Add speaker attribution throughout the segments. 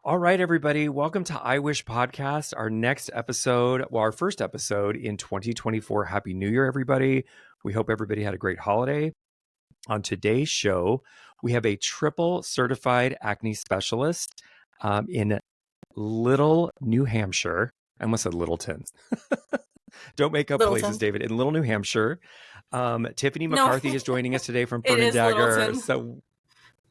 Speaker 1: All right, everybody. Welcome to I Wish Podcast, our next episode, our first episode in 2024. Happy New Year, everybody. We hope everybody had a great holiday. On today's show, we have a triple certified acne specialist in Little, New Hampshire. I almost said Littleton. Don't make up places,
Speaker 2: Littleton.
Speaker 1: David. In Little, New Hampshire. Tiffany
Speaker 2: No,
Speaker 1: McCarthy is joining us today from
Speaker 2: it
Speaker 1: Fernand
Speaker 2: is
Speaker 1: Dagger.
Speaker 2: Littleton.
Speaker 1: So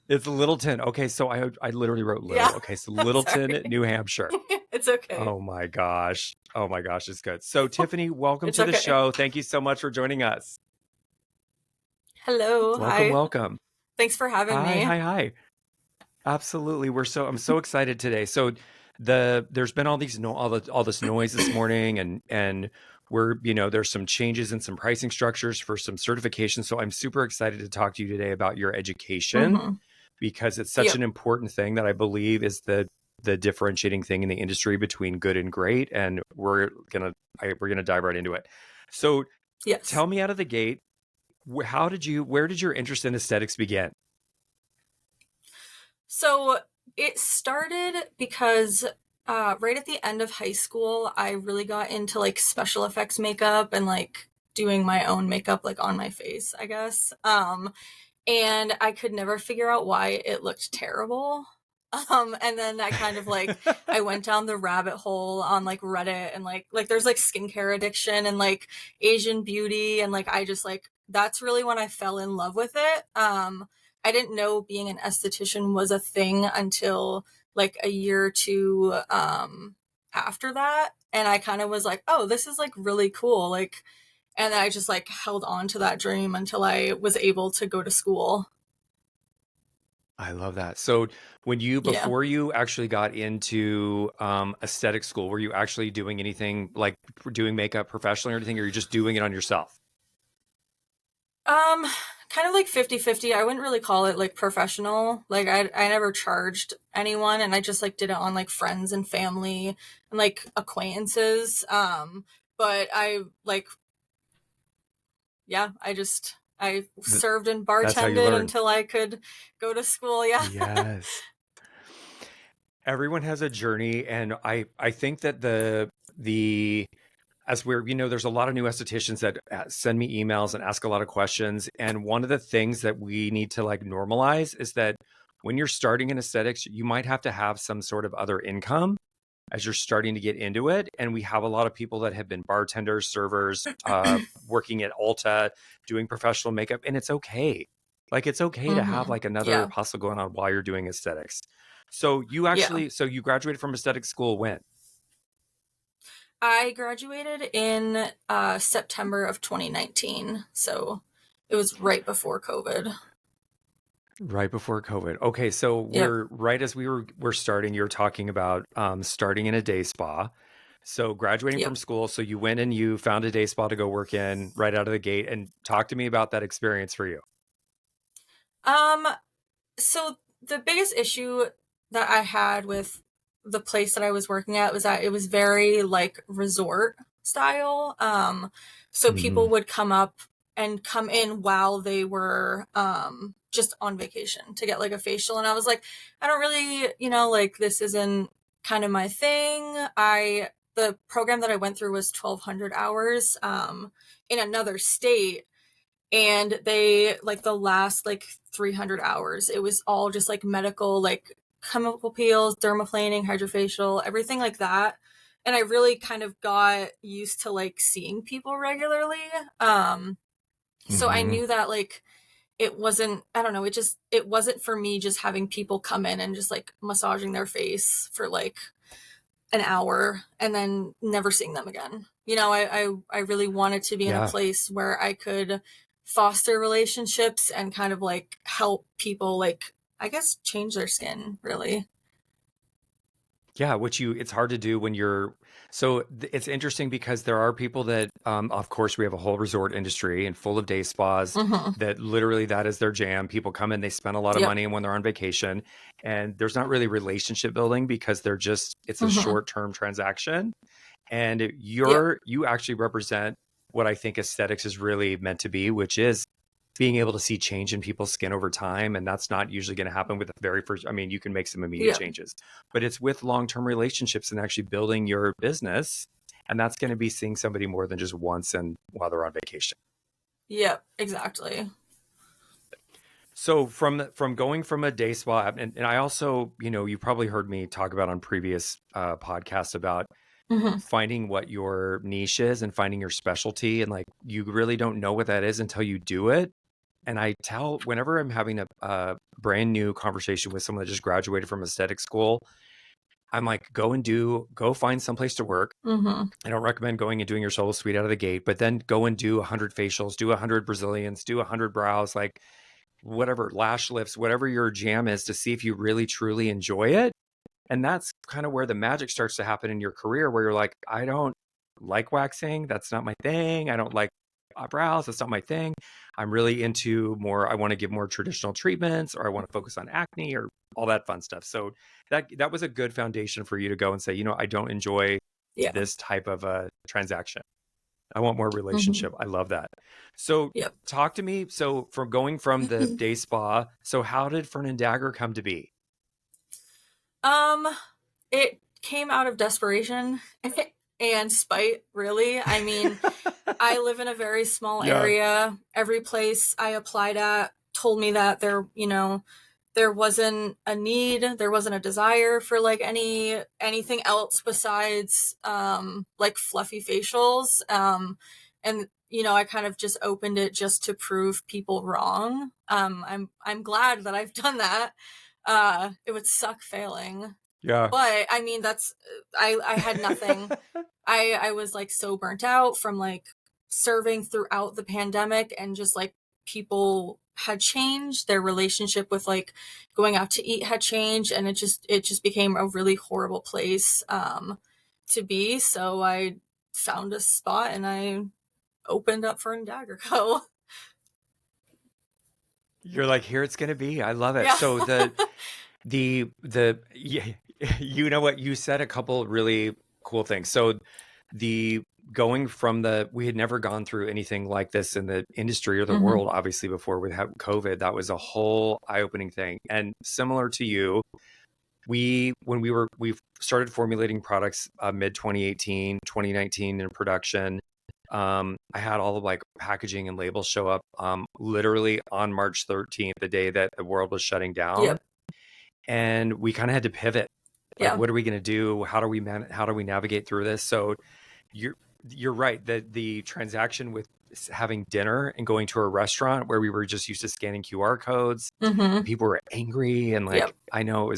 Speaker 1: it's Littleton. Okay, so I literally wrote Little.
Speaker 2: Yeah.
Speaker 1: Okay, so Littleton,
Speaker 2: Sorry.
Speaker 1: New Hampshire.
Speaker 2: It's okay.
Speaker 1: Oh my gosh. Oh my gosh, it's good. So Tiffany, welcome
Speaker 2: It's
Speaker 1: to the
Speaker 2: okay.
Speaker 1: show. Thank you so much for joining us.
Speaker 2: Hello.
Speaker 1: Welcome,
Speaker 2: Hi.
Speaker 1: welcome.
Speaker 2: Thanks for having me.
Speaker 1: Hi. Absolutely. I'm so excited today. So there's been all this noise this morning and we're, there's some changes in some pricing structures for some certifications. So I'm super excited to talk to you today about your education because it's such an important thing that I believe is the differentiating thing in the industry between good and great. And we're gonna dive right into it. So tell me out of the gate, where did your interest in aesthetics begin?
Speaker 2: So it started because right at the end of high school, I really got into like special effects makeup and like doing my own makeup like on my face, I guess. And I could never figure out why it looked terrible. And then I kind of like, I went down the rabbit hole on like Reddit and like there's like skincare addiction and like Asian beauty. And like, I just like, that's really when I fell in love with it. I didn't know being an esthetician was a thing until like a year or two, after that. And I kind of was like, oh, this is like really cool. Like, and I just like held on to that dream until I was able to go to school.
Speaker 1: I love that. So before you actually got into aesthetic school, were you actually doing anything like doing makeup professionally or anything, or you're just doing it on yourself?
Speaker 2: Kind of like 50-50. I wouldn't really call it like professional. Like I never charged anyone and I just like did it on like friends and family and like acquaintances. But I like, I served and bartended until I could go to school. Yeah.
Speaker 1: Yes. Everyone has a journey. And I think that as we're, there's a lot of new estheticians that send me emails and ask a lot of questions. And one of the things that we need to like normalize is that when you're starting in aesthetics, you might have to have some sort of other income as you're starting to get into it. And we have a lot of people that have been bartenders, servers, working at Ulta, doing professional makeup. And it's okay. Like, it's okay to have like another hustle going on while you're doing aesthetics. So you you graduated from aesthetic school when?
Speaker 2: I graduated in September of 2019. So it was right before COVID.
Speaker 1: Right before COVID. Okay, so we're right as we're starting, you're talking about starting in a day spa. So graduating from school, so you went and you found a day spa to go work in right out of the gate, and talk to me about that experience for you.
Speaker 2: So the biggest issue that I had with the place that I was working at was that it was very like resort style. So people would come in while they were just on vacation to get like a facial. And I was like, I don't really, like this isn't kind of my thing. The program that I went through was 1,200 hours in another state. And they like the last like 300 hours, it was all just like medical, like chemical peels, dermaplaning, hydrofacial, everything like that. And I really kind of got used to like seeing people regularly. So I knew that like it wasn't, I don't know, it wasn't for me just having people come in and just like massaging their face for like an hour and then never seeing them again. I really wanted to be in a place where I could foster relationships and kind of like help people like, I guess, change their skin, really.
Speaker 1: Yeah, it's hard to do when it's interesting because there are people that, of course, we have a whole resort industry and full of day spas that literally that is their jam. People come in, they spend a lot of money when they're on vacation, and there's not really relationship building because it's a short-term transaction. And you actually represent what I think aesthetics is really meant to be, which is being able to see change in people's skin over time. And that's not usually going to happen with the very first. I mean, you can make some immediate
Speaker 2: Yeah.
Speaker 1: changes, but it's with long-term relationships and actually building your business. And that's going to be seeing somebody more than just once and while they're on vacation.
Speaker 2: Yep, exactly.
Speaker 1: So from going from a day spa, and I also, you probably heard me talk about on previous podcasts about
Speaker 2: Mm-hmm.
Speaker 1: finding what your niche is and finding your specialty. And like, you really don't know what that is until you do it. And I tell whenever I'm having a brand new conversation with someone that just graduated from aesthetic school, I'm like, go find someplace to work.
Speaker 2: Mm-hmm.
Speaker 1: I don't recommend going and doing your solo suite out of the gate, but then go and do 100 facials, do 100 Brazilians, do 100 brows, like whatever, lash lifts, whatever your jam is, to see if you really truly enjoy it. And that's kind of where the magic starts to happen in your career, where you're like, I don't like waxing. That's not my thing. I don't like eyebrows. That's not my thing. I'm really into more, I want to give more traditional treatments, or I want to focus on acne, or all that fun stuff. So that was a good foundation for you to go and say, I don't enjoy
Speaker 2: Yeah.
Speaker 1: this type of a transaction. I want more
Speaker 2: Mm-hmm.
Speaker 1: relationship. I love that. So
Speaker 2: Yep.
Speaker 1: talk to me. So from going from the day spa, so how did Fernand Dagger come to be?
Speaker 2: Um, it came out of desperation and spite, really. I mean, I live in a very small
Speaker 1: Yeah.
Speaker 2: area. Every place I applied at told me that there wasn't a need, there wasn't a desire for like anything else besides like fluffy facials. And I kind of just opened it just to prove people wrong. I'm glad that I've done that. It would suck failing.
Speaker 1: Yeah.
Speaker 2: But I mean, I had nothing. I was like so burnt out from like serving throughout the pandemic, and just like people had changed, their relationship with like going out to eat had changed, and it just became a really horrible place to be. So I found a spot and I opened up for Dagger Co.
Speaker 1: You're like, here it's gonna be. I love it.
Speaker 2: Yeah.
Speaker 1: So the yeah, you know what, you said a couple really cool things. So the going from we had never gone through anything like this in the industry or the
Speaker 2: Mm-hmm.
Speaker 1: world, obviously, before with COVID. That was a whole eye-opening thing. And similar to you, we started formulating products mid 2018, 2019 in production. I had all of like packaging and labels show up literally on March 13th, the day that the world was shutting down.
Speaker 2: Yep.
Speaker 1: And we kind of had to pivot. Like,
Speaker 2: Yeah.
Speaker 1: what are we going to do? How do we navigate through this? So you're right that the transaction with having dinner and going to a restaurant where we were just used to scanning QR codes,
Speaker 2: Mm-hmm.
Speaker 1: and people were angry, and like,
Speaker 2: Yep.
Speaker 1: I know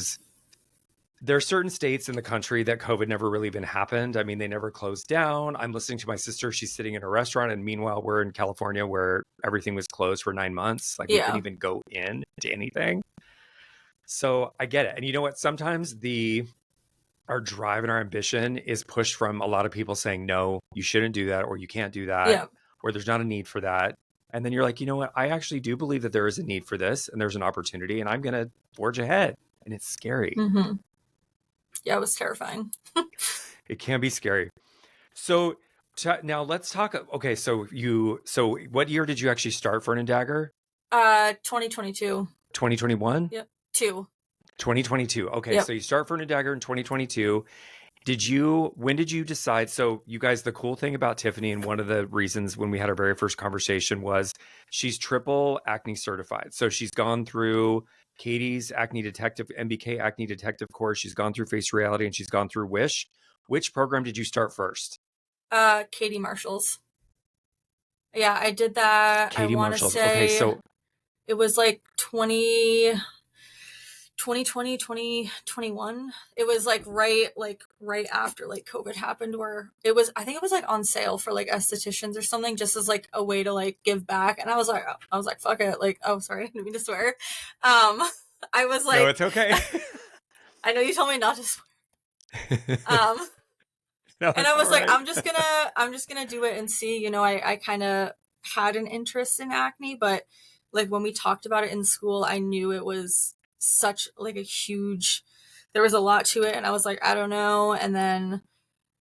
Speaker 1: there are certain states in the country that COVID never really even happened. I mean, they never closed down. I'm listening to my sister. She's sitting in a restaurant. And meanwhile, we're in California where everything was closed for 9 months. Like, we couldn't
Speaker 2: Yeah.
Speaker 1: even go in to anything. So I get it. And you know what? Sometimes our drive and our ambition is pushed from a lot of people saying, no, you shouldn't do that, or you can't do that,
Speaker 2: Yeah.
Speaker 1: or there's not a need for that. And then you're like, you know what? I actually do believe that there is a need for this, and there's an opportunity, and I'm going to forge ahead. And it's scary.
Speaker 2: Mm-hmm. Yeah, it was terrifying.
Speaker 1: It can be scary. So now let's talk. Okay, so what year did you actually start Fernand Dagger?
Speaker 2: 2022.
Speaker 1: 2021?
Speaker 2: Yep. 2.
Speaker 1: 2022. Okay,
Speaker 2: Yep.
Speaker 1: so you start Fernand Dagger in 2022. When did you decide? So you guys, the cool thing about Tiffany, and one of the reasons when we had our very first conversation, was she's triple acne certified. So she's gone through Katie's MBK Acne Detective course. She's gone through Face Reality, and she's gone through Wish. Which program did you start first?
Speaker 2: Katie Marshall's. Yeah, I did that. I
Speaker 1: Katie
Speaker 2: want to
Speaker 1: Marshall's. Okay,
Speaker 2: say
Speaker 1: so
Speaker 2: it was like 2020, 2021. It was like right after like COVID happened, where I think it was like on sale for like estheticians or something, just as like a way to like give back. And I was like, fuck it. Like, oh, sorry, I didn't mean to swear. I was
Speaker 1: no,
Speaker 2: like,
Speaker 1: it's okay.
Speaker 2: I know you told me not to swear.
Speaker 1: No,
Speaker 2: And
Speaker 1: it's
Speaker 2: I
Speaker 1: all
Speaker 2: was like,
Speaker 1: right.
Speaker 2: I'm just gonna do it and see. I kind of had an interest in acne, but like when we talked about it in school, I knew it was such like a huge. There was a lot to it, and I was like, I don't know. And then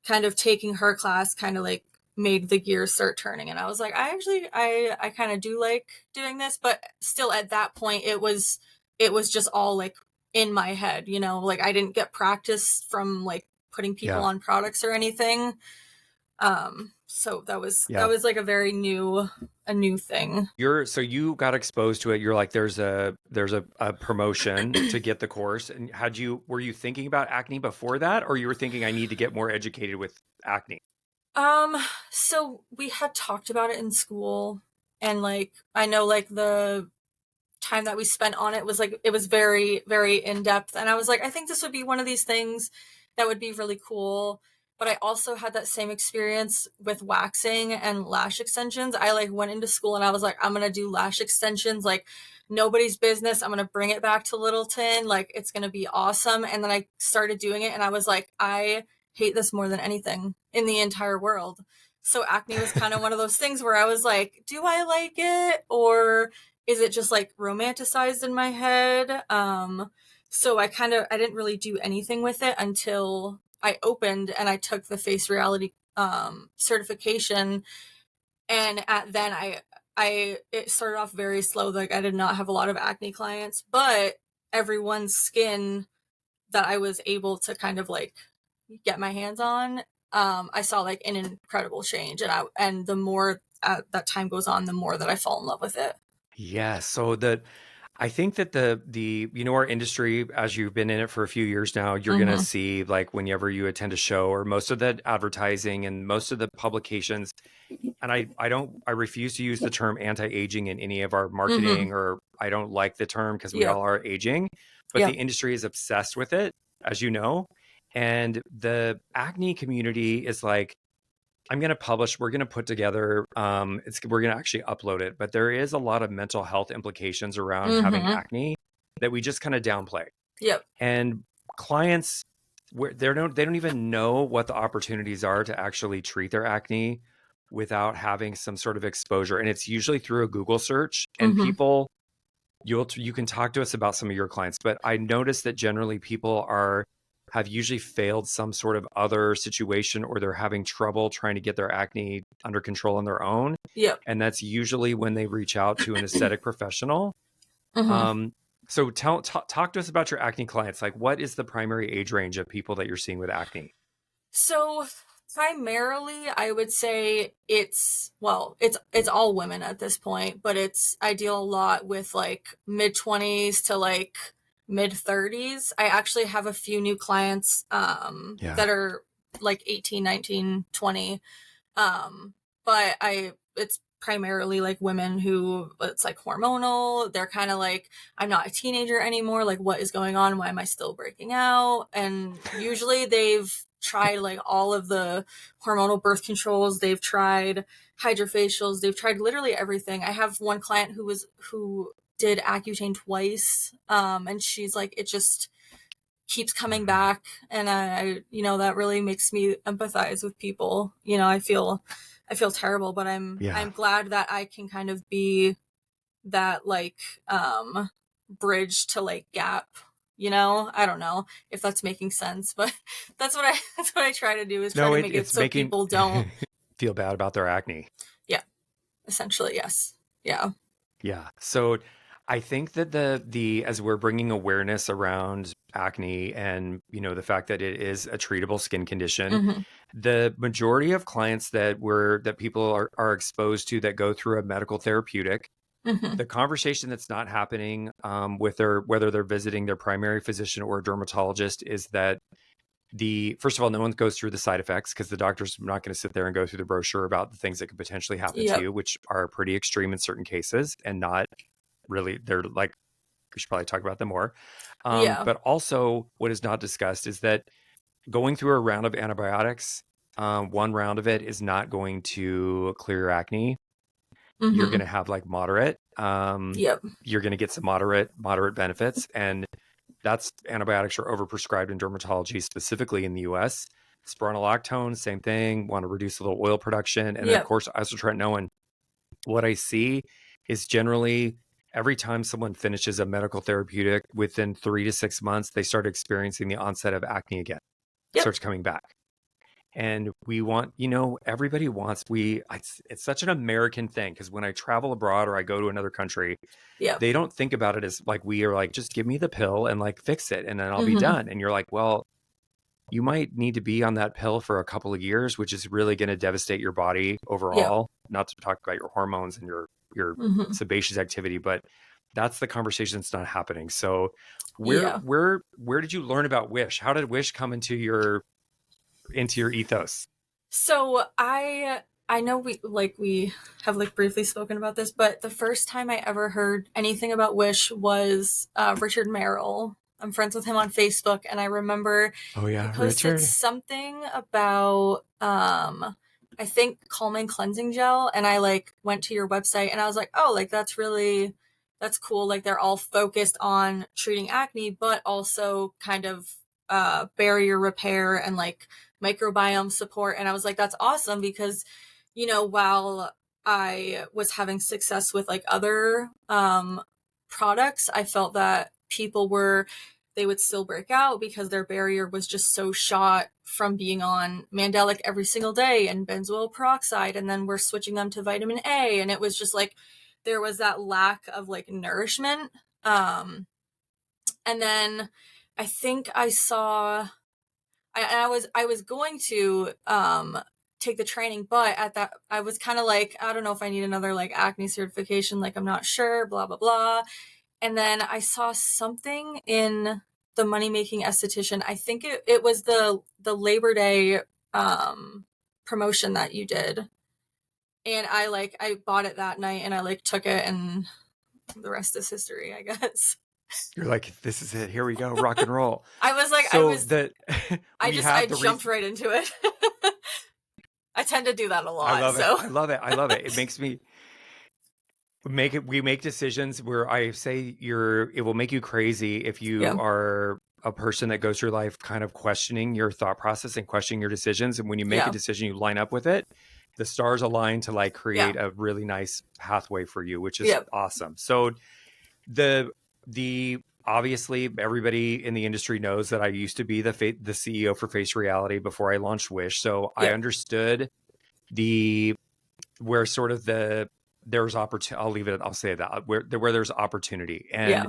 Speaker 2: kind of taking her class kind of like made the gears start turning. And I was like, I kind of do like doing this, but still at that point, it was just all like in my head, you know, like I didn't get practice from like putting people
Speaker 1: Yeah.
Speaker 2: on products or anything. So that
Speaker 1: Yeah.
Speaker 2: was like a new thing.
Speaker 1: So you got exposed to it. You're like, there's a promotion to get the course. And were you thinking about acne before that, or you were thinking I need to get more educated with acne?
Speaker 2: Um, so we had talked about it in school, and like I know like the time that we spent on it was like it was very very in depth, and I was like I think this would be one of these things that would be really cool. But I also had that same experience with waxing and lash extensions. I like went into school and I was like I'm going to do lash extensions like nobody's business. I'm going to bring it back to Littleton. Like it's going to be awesome. And then I started doing it and I was like I hate this more than anything in the entire world. So acne was kind of one of those things where I was like, do I like it or is it just like romanticized in my head? So I didn't really do anything with it until I opened and I took the face reality certification. And then it started off very slow. Like I did not have a lot of acne clients, but everyone's skin that I was able to kind of like get my hands on, I saw like an incredible change. And the more that time goes on, the more that I fall in love with it.
Speaker 1: Yeah. I think that our industry, as you've been in it for a few years now, you're going to
Speaker 2: Mm-hmm.
Speaker 1: see like whenever you attend a show or most of the advertising and most of the publications. And I refuse to use the term anti-aging in any of our
Speaker 2: Mm-hmm.
Speaker 1: marketing, or I don't like the term because we
Speaker 2: Yep.
Speaker 1: all are aging, but the
Speaker 2: Yep.
Speaker 1: industry is obsessed with it, as you know. And the acne community is like, we're going to put together, we're going to actually upload it, but there is a lot of mental health implications around having
Speaker 2: Mm-hmm.
Speaker 1: acne that we just kind of downplay.
Speaker 2: Yep.
Speaker 1: And clients, they don't even know what the opportunities are to actually treat their acne without having some sort of exposure. And it's usually through a Google search. And
Speaker 2: Mm-hmm.
Speaker 1: people, you can talk to us about some of your clients, but I noticed that generally people have usually failed some sort of other situation, or they're having trouble trying to get their acne under control on their own.
Speaker 2: Yep.
Speaker 1: And that's usually when they reach out to an aesthetic professional.
Speaker 2: Mm-hmm.
Speaker 1: um, so talk to us about your acne clients. Like, what is the primary age range of people that you're seeing with acne?
Speaker 2: So primarily I would say it's all women at this point, but I deal a lot with like mid 20s to like mid 30s. I actually have a few new clients
Speaker 1: Yeah.
Speaker 2: that are like 18, 19, 20. Um, but it's primarily like women who it's like hormonal. They're kind of like, I'm not a teenager anymore. Like, what is going on? Why am I still breaking out? And usually they've tried like all of the hormonal birth controls. They've tried hydrofacials. They've tried literally everything. I have one client who did Accutane twice. And she's like, it just keeps coming
Speaker 1: Mhm.
Speaker 2: back, and that really makes me empathize with people. I feel terrible, but
Speaker 1: Yeah.
Speaker 2: I'm glad that I can kind of be that like bridge to like gap. I don't know if that's making sense, but that's what I try to do is try
Speaker 1: No,
Speaker 2: to make it
Speaker 1: it's
Speaker 2: so
Speaker 1: making
Speaker 2: people don't.
Speaker 1: feel bad about their acne.
Speaker 2: Yeah, essentially, yes. Yeah.
Speaker 1: Yeah. So I think that the as we're bringing awareness around acne and the fact that it is a treatable skin condition,
Speaker 2: Mm-hmm.
Speaker 1: the majority of clients that people are exposed to that go through a medical therapeutic,
Speaker 2: Mm-hmm.
Speaker 1: the conversation that's not happening with whether they're visiting their primary physician or a dermatologist is that first of all, no one goes through the side effects because the doctor's not going to sit there and go through the brochure about the things that could potentially happen to
Speaker 2: Yep.
Speaker 1: you, which are pretty extreme in certain cases and not really, they're like, we should probably talk about them more.
Speaker 2: Yeah.
Speaker 1: But also what is not discussed is that going through a round of antibiotics, one round of it is not going to clear your acne. You're going
Speaker 2: Mm-hmm.
Speaker 1: to have like moderate,
Speaker 2: Yep.
Speaker 1: you're going to get some moderate benefits. And that's antibiotics are overprescribed in dermatology, specifically in the US. Spironolactone, same thing, want to reduce a little oil production. And then, of
Speaker 2: Yep.
Speaker 1: course, isotretinoin. What I see is generally every time someone finishes a medical therapeutic, within 3 to 6 months, they start experiencing the onset of acne again. It
Speaker 2: Yep.
Speaker 1: starts coming back. And we want, everybody wants, it's such an American thing, because when I travel abroad or I go to another country,
Speaker 2: Yep.
Speaker 1: they don't think about it as like, we are like, just give me the pill and like fix it and then I'll be
Speaker 2: Mm-hmm.
Speaker 1: done. And you're like, well, you might need to be on that pill for a couple of years, which is really going to devastate your body
Speaker 2: Yep.
Speaker 1: overall. Not to talk about your hormones and your
Speaker 2: Mm-hmm.
Speaker 1: sebaceous activity, but that's the conversation that's not happening. So
Speaker 2: Yeah.
Speaker 1: where did you learn about Wish? How did Wish come into your ethos?
Speaker 2: So I know we have like briefly spoken about this, but the first time I ever heard anything about Wish was Richard Merrill. I'm friends with him on Facebook, and I remember
Speaker 1: Oh
Speaker 2: he
Speaker 1: yeah,
Speaker 2: posted
Speaker 1: Richard.
Speaker 2: something about I think calming cleansing gel, and I like went to your website and I was like, oh, like that's cool. Like they're all focused on treating acne, but also kind of barrier repair and like microbiome support. And I was like, that's awesome because, while I was having success with like other products, I felt that they would still break out because their barrier was just so shot from being on Mandelic every single day and benzoyl peroxide. And then we're switching them to vitamin A. And it was just like, there was that lack of like nourishment. And then I think I was going to take the training, but at that I was kind of like, I don't know if I need another like acne certification, like I'm not sure, blah blah blah. And then I saw something in the money making esthetician. I think it was the Labor Day promotion that you did. And I bought it that night and I like took it, and the rest is history, I guess.
Speaker 1: You're like, this is it. Here we go, rock and roll.
Speaker 2: I was like
Speaker 1: So that
Speaker 2: I
Speaker 1: we have the
Speaker 2: jumped
Speaker 1: reason.
Speaker 2: right into it. I tend to do that a
Speaker 1: I
Speaker 2: lot,
Speaker 1: love it.
Speaker 2: so
Speaker 1: I love it. I love it. It makes me we make decisions where I say it will make you crazy if you
Speaker 2: yeah.
Speaker 1: are a person that goes through life kind of questioning your thought process and questioning your decisions. And when you make a
Speaker 2: Yeah.
Speaker 1: decision, you line up with it. The stars align to like
Speaker 2: Yeah.
Speaker 1: create a really nice pathway for you, which is
Speaker 2: Yeah.
Speaker 1: awesome. So the obviously everybody in the industry knows that I used to be the CEO for Face Reality before I launched Wish. So I
Speaker 2: Yeah.
Speaker 1: understood the where sort of there's opportunity. I'll leave it. I'll say that where there's opportunity, and
Speaker 2: Yeah.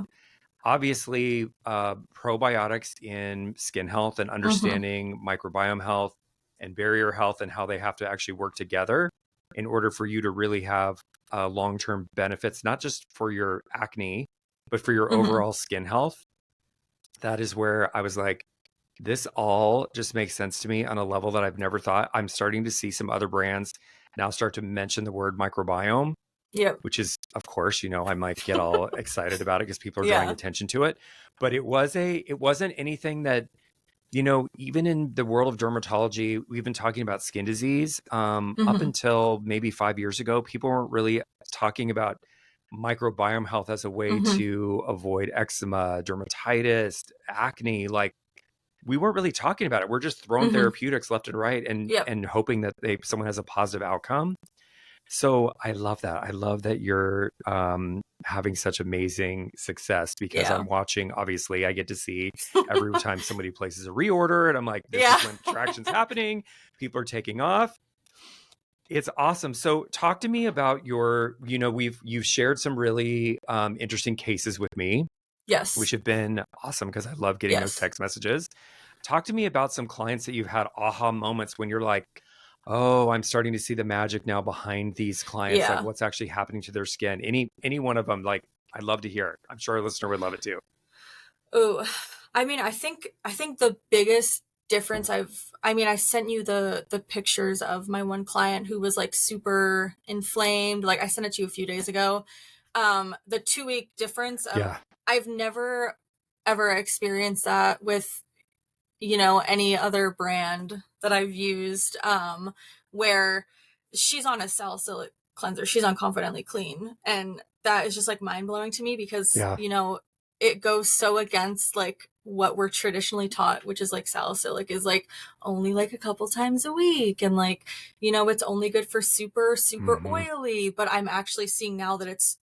Speaker 1: obviously probiotics in skin health and
Speaker 2: Mm-hmm.
Speaker 1: understanding microbiome health and barrier health and how they have to actually work together in order for you to really have long-term benefits, not just for your acne, but for your
Speaker 2: Mm-hmm.
Speaker 1: overall skin health. That is where I was like, this all just makes sense to me on a level that I've never thought. I'm starting to see some other brands now start to mention the word microbiome,
Speaker 2: Yep.
Speaker 1: which is, of course, I might get all excited about it because people are drawing
Speaker 2: Yeah.
Speaker 1: attention to it. But it wasn't anything that, even in the world of dermatology, we've been talking about skin disease. Up
Speaker 2: Mm-hmm.
Speaker 1: until maybe 5 years ago, people weren't really talking about microbiome health as a way
Speaker 2: Mm-hmm.
Speaker 1: to avoid eczema, dermatitis, acne. Like, we weren't really talking about it. We're just throwing
Speaker 2: Mm-hmm.
Speaker 1: therapeutics left and right and
Speaker 2: Yep.
Speaker 1: and hoping that someone has a positive outcome. So I love that. I love that you're having such amazing success, because
Speaker 2: Yeah.
Speaker 1: I'm watching. Obviously, I get to see every time somebody places a reorder, and I'm like, this
Speaker 2: Yeah.
Speaker 1: is when traction's happening. People are taking off. It's awesome. So talk to me about you've shared some really interesting cases with me, which
Speaker 2: Yes.
Speaker 1: have been awesome because I love getting those
Speaker 2: Yes.
Speaker 1: text messages. Talk to me about some clients that you've had aha moments when you're like, oh, I'm starting to see the magic now behind these clients, like
Speaker 2: Yeah.
Speaker 1: what's actually happening to their skin. Any one of them, like, I'd love to hear it. I'm sure a listener would love it too.
Speaker 2: Oh, I mean, I think the biggest difference I sent you the pictures of my one client who was like super inflamed. Like I sent it to you a few days ago. The 2 week difference of
Speaker 1: Yeah.
Speaker 2: I've never ever experienced that with any other brand that I've used, where she's on a salicylic cleanser, she's on Confidently Clean, and that is just like mind blowing to me because
Speaker 1: Yeah.
Speaker 2: it goes so against like what we're traditionally taught, which is like salicylic is like only like a couple times a week, and like it's only good for super super
Speaker 1: Hmm.
Speaker 2: oily. But I'm actually seeing now that it's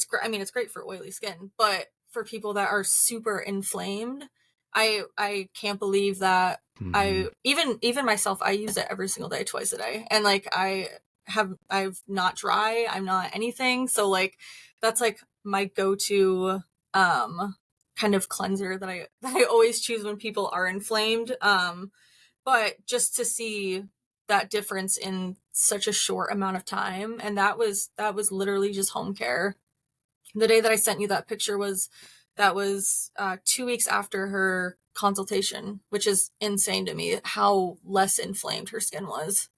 Speaker 2: great for oily skin, but for people that are super inflamed, I can't believe that
Speaker 1: Mm-hmm.
Speaker 2: even myself, I use it every single day, twice a day. And like I've not dry, I'm not anything. So like that's like my go-to kind of cleanser that I always choose when people are inflamed. But just to see that difference in such a short amount of time, and that was literally just home care. The day that I sent you that picture was 2 weeks after her consultation, which is insane to me how less inflamed her skin was.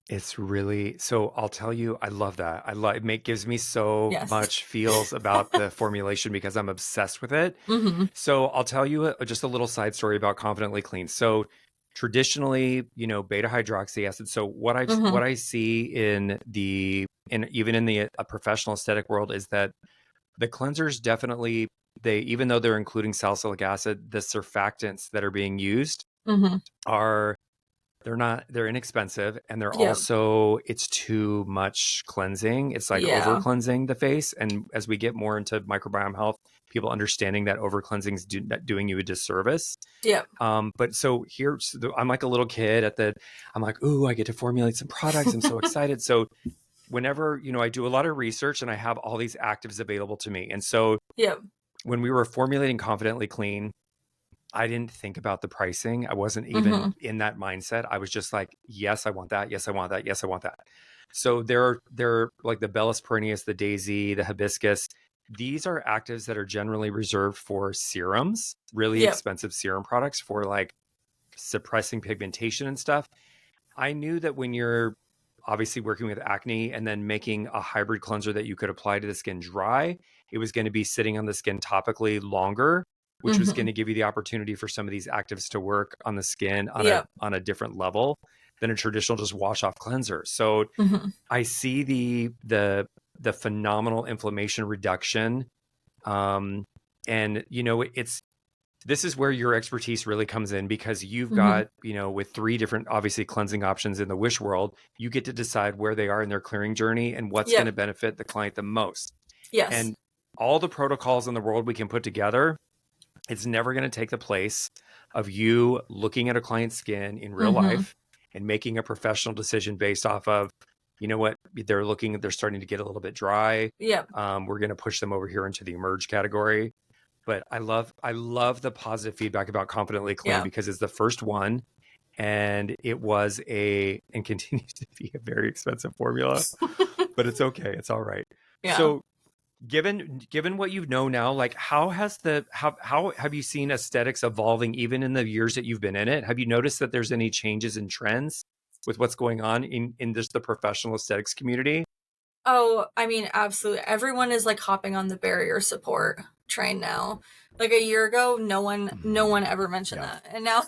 Speaker 1: It's really so. I'll tell you, I love that. I love it. Gives me so
Speaker 2: Yes.
Speaker 1: much feels about the formulation because I'm obsessed with it.
Speaker 2: Mm-hmm.
Speaker 1: So I'll tell you just a little side story about Confidently Clean. So traditionally, beta hydroxy acid. So
Speaker 2: Mm-hmm.
Speaker 1: what I see in even in the professional aesthetic world is that the cleansers definitely, they, even though they're including salicylic acid, the surfactants that are being used
Speaker 2: Mm-hmm.
Speaker 1: are, they're inexpensive, and they're
Speaker 2: Yep.
Speaker 1: also, it's too much cleansing. It's like over
Speaker 2: Yeah.
Speaker 1: cleansing the face. And as we get more into microbiome health, people understanding that over cleansing is doing you a disservice.
Speaker 2: Yep.
Speaker 1: But so here, I'm like a little kid I'm like, ooh, I get to formulate some products. I'm so excited. So whenever, I do a lot of research and I have all these actives available to me. And so
Speaker 2: Yep.
Speaker 1: when we were formulating Confidently Clean, I didn't think about the pricing. I wasn't even
Speaker 2: Mm-hmm.
Speaker 1: in that mindset. I was just like, yes, I want that. Yes, I want that. Yes, I want that. So there are like the Bellis perennius, the daisy, the hibiscus. These are actives that are generally reserved for serums, really
Speaker 2: Yep.
Speaker 1: expensive serum products for like suppressing pigmentation and stuff. I knew that when you're obviously working with acne and then making a hybrid cleanser that you could apply to the skin dry, it was going to be sitting on the skin topically longer, which was going
Speaker 2: Mm-hmm.
Speaker 1: to give you the opportunity for some of these actives to work on the skin
Speaker 2: Yep.
Speaker 1: on a different level than a traditional just wash off cleanser. So
Speaker 2: Mm-hmm.
Speaker 1: I see the phenomenal inflammation reduction. Um, and it's this is where your expertise really comes in, because you've
Speaker 2: Mm-hmm.
Speaker 1: got, with three different, obviously, cleansing options in the wish world, you get to decide where they are in their clearing journey and what's going to
Speaker 2: Yep.
Speaker 1: benefit the client the most.
Speaker 2: Yes.
Speaker 1: And all the protocols in the world we can put together, it's never going to take the place of you looking at a client's skin in real
Speaker 2: Mm-hmm.
Speaker 1: life and making a professional decision based off of, what they're starting to get a little bit dry.
Speaker 2: Yep.
Speaker 1: We're going to push them over here into the emerge category. But I love the positive feedback about Confidently Clean
Speaker 2: Yeah.
Speaker 1: because it's the first one, and it was and continues to be a very expensive formula, but it's okay. It's all right.
Speaker 2: Yeah.
Speaker 1: So given what you know now, like how have you seen aesthetics evolving even in the years that you've been in it? Have you noticed that there's any changes in trends with what's going on in just the professional aesthetics community?
Speaker 2: Oh, I mean, absolutely. Everyone is like hopping on the barrier support train now. Like a year ago, no
Speaker 1: Mhm.
Speaker 2: one ever mentioned
Speaker 1: Yeah.
Speaker 2: that, and now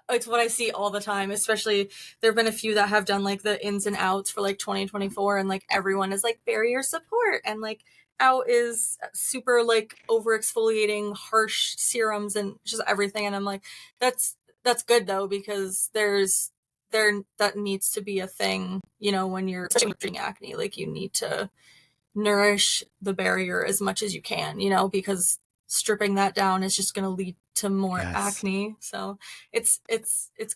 Speaker 2: it's what I see all the time. Especially there have been a few that have done like the ins and outs for like 2024, and like everyone is like barrier support, and like out is super like over exfoliating, harsh serums, and just everything. And I'm like, that's good though, because there that needs to be a thing, when you're treating acne. Like you need to nourish the barrier as much as you can, because stripping that down is just going to lead to more
Speaker 1: Yes.
Speaker 2: acne. So it's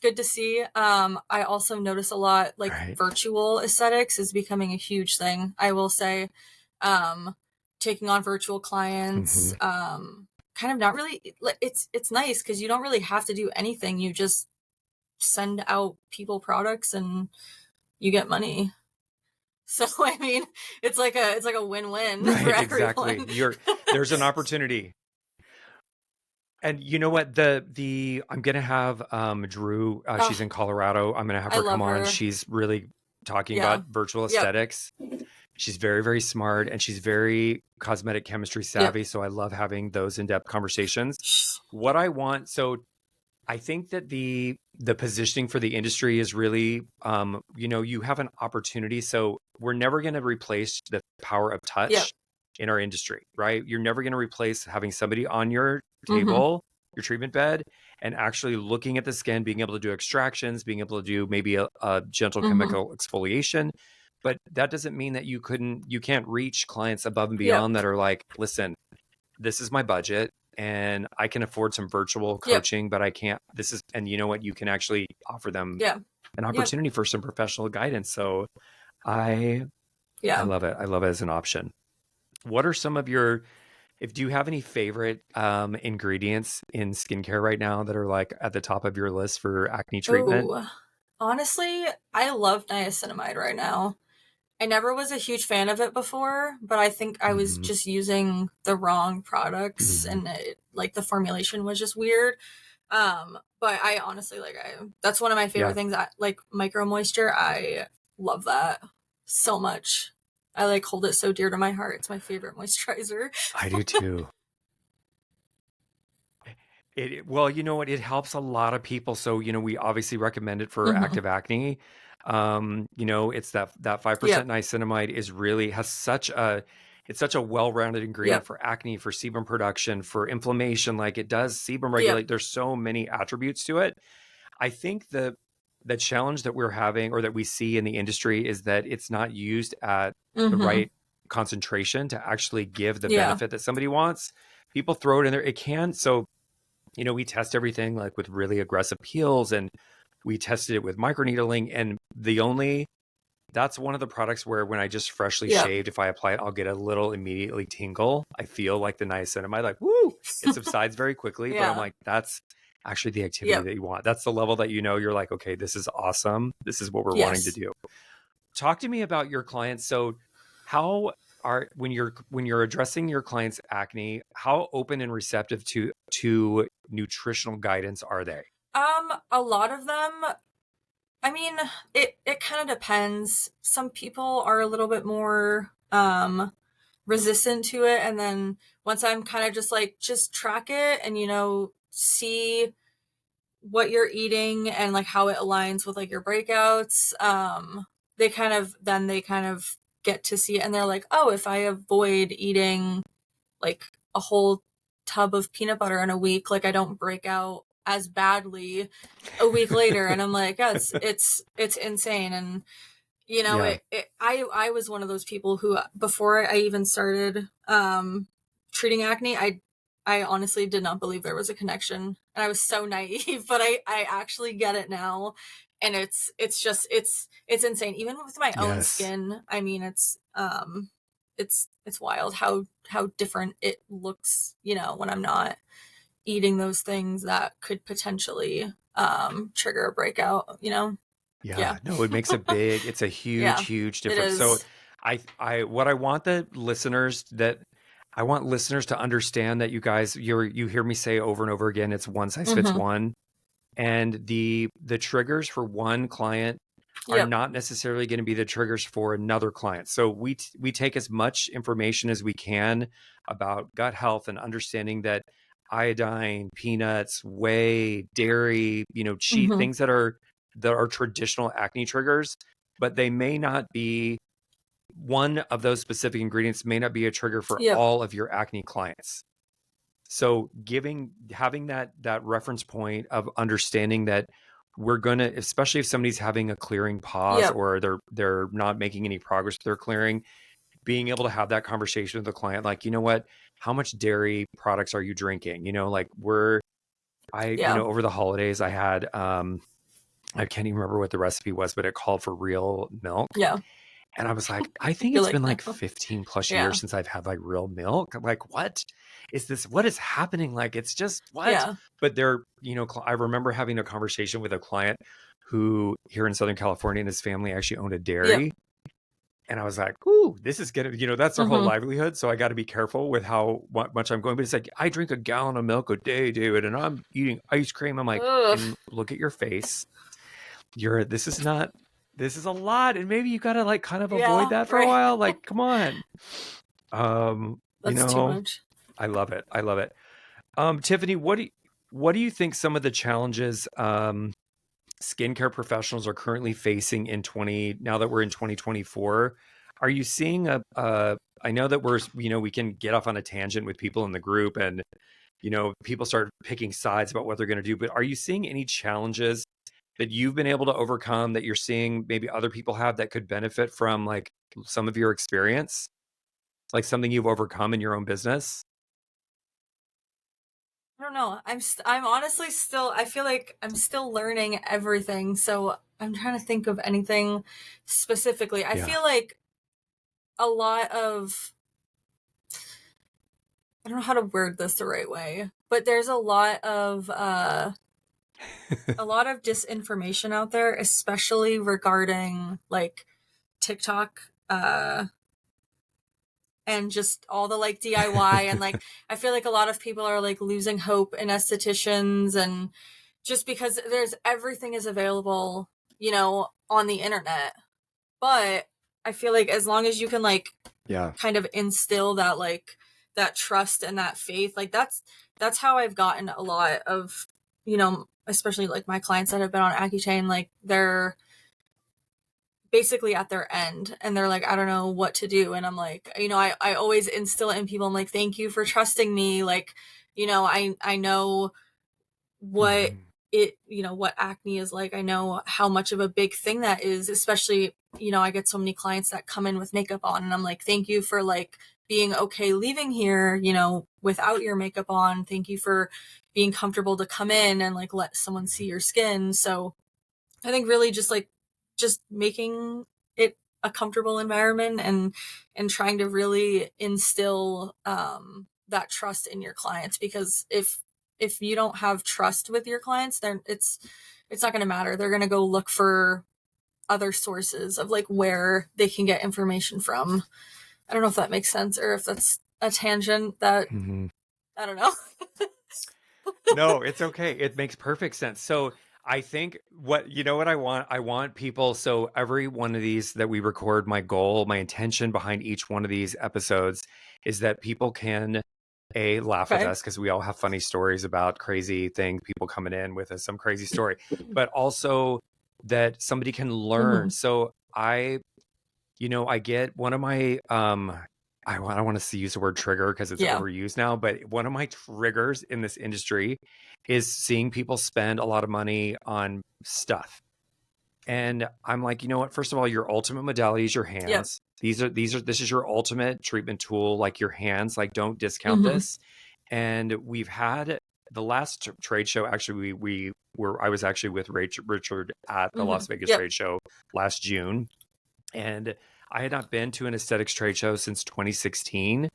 Speaker 2: good to see. I also notice a lot like
Speaker 1: Right.
Speaker 2: virtual aesthetics is becoming a huge thing, I will say. um Taking on virtual clients,
Speaker 1: Hmm.
Speaker 2: kind of not really, it's nice because you don't really have to do anything. You just send out people products and you get money. So I mean, it's like a win-win for
Speaker 1: Right, exactly.
Speaker 2: everyone.
Speaker 1: There's an opportunity. And you know what? The I'm gonna have Drew. She's
Speaker 2: Oh,
Speaker 1: in Colorado. I'm gonna have
Speaker 2: I
Speaker 1: her come
Speaker 2: love
Speaker 1: on.
Speaker 2: her.
Speaker 1: She's really talking
Speaker 2: Yeah.
Speaker 1: about virtual
Speaker 2: Yep.
Speaker 1: aesthetics. She's very, very smart, and she's very cosmetic chemistry
Speaker 2: Yep.
Speaker 1: savvy. So I love having those in-depth conversations. What I want, so I think that the positioning for the industry is really, you have an opportunity. So we're never going to replace the power of
Speaker 2: Yep.
Speaker 1: touch in our industry, right? You're never going to replace having somebody on your
Speaker 2: Mm-hmm.
Speaker 1: table, your treatment bed, and actually looking at the skin, being able to do extractions, being able to do maybe a gentle
Speaker 2: Mm-hmm.
Speaker 1: chemical exfoliation. But that doesn't mean that you can't reach clients above and
Speaker 2: Yep.
Speaker 1: beyond that are like, listen, this is my budget. and I can afford some virtual
Speaker 2: Yep.
Speaker 1: coaching, but I can't, and you know what, you can actually offer them
Speaker 2: Yeah.
Speaker 1: an
Speaker 2: Yep.
Speaker 1: opportunity for some professional guidance. So I
Speaker 2: Yeah.
Speaker 1: love it. I love it as an option. What are some of your, if do you have any favorite ingredients in skincare right now that are like at the top of your list for acne treatment?
Speaker 2: Oh, honestly, I love niacinamide right now. I never was a huge fan of it before, but I think I was
Speaker 1: Hmm.
Speaker 2: just using the wrong products
Speaker 1: Hmm.
Speaker 2: and like the formulation was just weird. But I honestly that's one of my favorite
Speaker 1: Yeah,
Speaker 2: things. Like micro moisture. I love that so much. I like hold it so dear to my heart. It's my favorite moisturizer.
Speaker 1: I do too. Well, you know what? It helps a lot of people. So, we obviously recommend it for
Speaker 2: Hmm.
Speaker 1: active acne. It's that
Speaker 2: Yep.
Speaker 1: 5% niacinamide it's such a well-rounded ingredient
Speaker 2: Yep.
Speaker 1: for acne, for sebum production, for inflammation. Like it does sebum
Speaker 2: Yep.
Speaker 1: regulate. There's so many attributes to it. I think the challenge that we're having or that we see in the industry is that it's not used at the
Speaker 2: Hmm.
Speaker 1: right concentration to actually give the
Speaker 2: Yeah.
Speaker 1: benefit that somebody wants. People throw it in there. It can. So we test everything like with really aggressive peels, and we tested it with microneedling. And that's one of the products where when I just freshly
Speaker 2: Yep.
Speaker 1: shaved, if I apply it, I'll get a little immediately tingle. I feel like the niacinamide, like, woo, it subsides very quickly. But I'm
Speaker 2: Yeah.
Speaker 1: like, that's actually the activity
Speaker 2: Yep.
Speaker 1: that you want. That's the level that you're like, okay, this is awesome. This is what we're wanting to
Speaker 2: Yes.
Speaker 1: do. Talk to me about your clients. So how when you're addressing your clients' acne, how open and receptive to nutritional guidance are they?
Speaker 2: A lot of them, I mean, it kind of depends. Some people are a little bit more resistant to it, and then once I'm kind of just like just track it and see what you're eating and like how it aligns with like your breakouts, they kind of get to see it and they're like, "Oh, if I avoid eating like a whole tub of peanut butter in a week, like I don't break out as badly a week later." And I'm like, yeah, it's insane. And
Speaker 1: Yeah.
Speaker 2: I was one of those people who before I even started treating acne, I honestly did not believe there was a connection. And I was so naive, but I actually get it now. And it's insane. Even with my own
Speaker 1: Yes.
Speaker 2: skin, I mean it's wild how different it looks, when I'm not eating those things that could potentially trigger a breakout. Yeah.
Speaker 1: Yeah. No, it's a huge,
Speaker 2: Yeah.
Speaker 1: huge
Speaker 2: It
Speaker 1: difference. So
Speaker 2: is.
Speaker 1: what I want I want listeners to understand that you hear me say over and over again, it's one size fits
Speaker 2: Mhm.
Speaker 1: one. And the triggers for one client are
Speaker 2: Yep.
Speaker 1: not necessarily going to be the triggers for another client. So we take as much information as we can about gut health and understanding that iodine, peanuts, whey, dairy, cheat
Speaker 2: Mhm.
Speaker 1: things that are traditional acne triggers, but they may not be one of those specific ingredients may not be a trigger for
Speaker 2: Yep.
Speaker 1: all of your acne clients. So having that reference point of understanding that we're gonna, especially if somebody's having a clearing pause
Speaker 2: Yep.
Speaker 1: or they're not making any progress with their clearing, being able to have that conversation with the client, like, you know what, how much dairy products are you drinking? Like
Speaker 2: Yeah.
Speaker 1: over the holidays I had I can't even remember what the recipe was, but it called for real milk.
Speaker 2: Yeah.
Speaker 1: And I was like, I think
Speaker 2: You're
Speaker 1: it's
Speaker 2: like,
Speaker 1: been
Speaker 2: no.
Speaker 1: like 15 plus years
Speaker 2: Yeah.
Speaker 1: since I've had like real milk. I'm like, what is this? What is happening? Like, it's just what?
Speaker 2: Yeah.
Speaker 1: But I remember having a conversation with a client who here in Southern California and his family actually owned a
Speaker 2: Yep.
Speaker 1: dairy. And I was like, ooh, this is gonna, that's our whole
Speaker 2: Mhm.
Speaker 1: livelihood. So I got to be careful with how much I'm going. But it's like, I drink a gallon of milk a day, dude, and I'm eating ice cream. I'm like,
Speaker 2: Ugh.
Speaker 1: and look at your face. This is not, this is a lot. And maybe you got to like kind of avoid
Speaker 2: Yeah.
Speaker 1: that for a
Speaker 2: Right.
Speaker 1: while. Like, come on. Um, you
Speaker 2: That's too
Speaker 1: know,
Speaker 2: much.
Speaker 1: I love it. I love it. Tiffany, what do you think some of the challenges skincare professionals are currently facing now that we're in 2024? Are you seeing I know that we can get off on a tangent with people in the group and, people start picking sides about what they're going to do, but are you seeing any challenges that you've been able to overcome that you're seeing maybe other people have that could benefit from like some of your experience, like something you've overcome in your own business?
Speaker 2: don't know. I'm honestly still, I feel like I'm still learning everything. So I'm trying to think of anything specifically. I
Speaker 1: Yeah.
Speaker 2: feel like a lot of, I don't know how to word this the right way, but there's a lot of disinformation out there, especially regarding like TikTok, and just all the like DIY and like I feel like a lot of people are like losing hope in estheticians, and just because there's everything is available, on the internet. But I feel like as long as you can like
Speaker 1: Yeah.
Speaker 2: kind of instill that like that trust and that faith, like that's how I've gotten a lot of, especially like my clients that have been on Accutane, like they're basically at their end and they're like, I don't know what to do. And I'm like, I always instill it in people. I'm like, thank you for trusting me. Like, I know what
Speaker 1: Mhm.
Speaker 2: what acne is like. I know how much of a big thing that is, especially, I get so many clients that come in with makeup on and I'm like, thank you for like being okay leaving here, without your makeup on. Thank you for being comfortable to come in and like let someone see your skin. So I think really just making it a comfortable environment and trying to really instill that trust in your clients, because if you don't have trust with your clients, then it's not going to matter. They're going to go look for other sources of like where they can get information from. I don't know if that makes sense or if that's a tangent that
Speaker 1: Mhm.
Speaker 2: I don't know.
Speaker 1: No, it's okay. It makes perfect sense. So I think what I want? I want people. So every one of these that we record, my goal, my intention behind each one of these episodes is that people can laugh with
Speaker 2: Okay.
Speaker 1: us because we all have funny stories about crazy things, people coming in with some crazy story, but also that somebody can learn.
Speaker 2: Mm-hmm.
Speaker 1: So I get one of my I don't want to use the word trigger because it's
Speaker 2: Yeah.
Speaker 1: overused now, but one of my triggers in this industry is seeing people spend a lot of money on stuff. And I'm like, you know what? First of all, your ultimate modality is your
Speaker 2: Yep.
Speaker 1: hands. This is your ultimate treatment tool, like your hands. Like, don't discount
Speaker 2: Mm-hmm.
Speaker 1: this. And we've had the last trade show. Actually, I was actually with Richard at the
Speaker 2: Mm-hmm.
Speaker 1: Las Vegas
Speaker 2: Yep.
Speaker 1: trade show last June, and I had not been to an aesthetics trade show since 2016.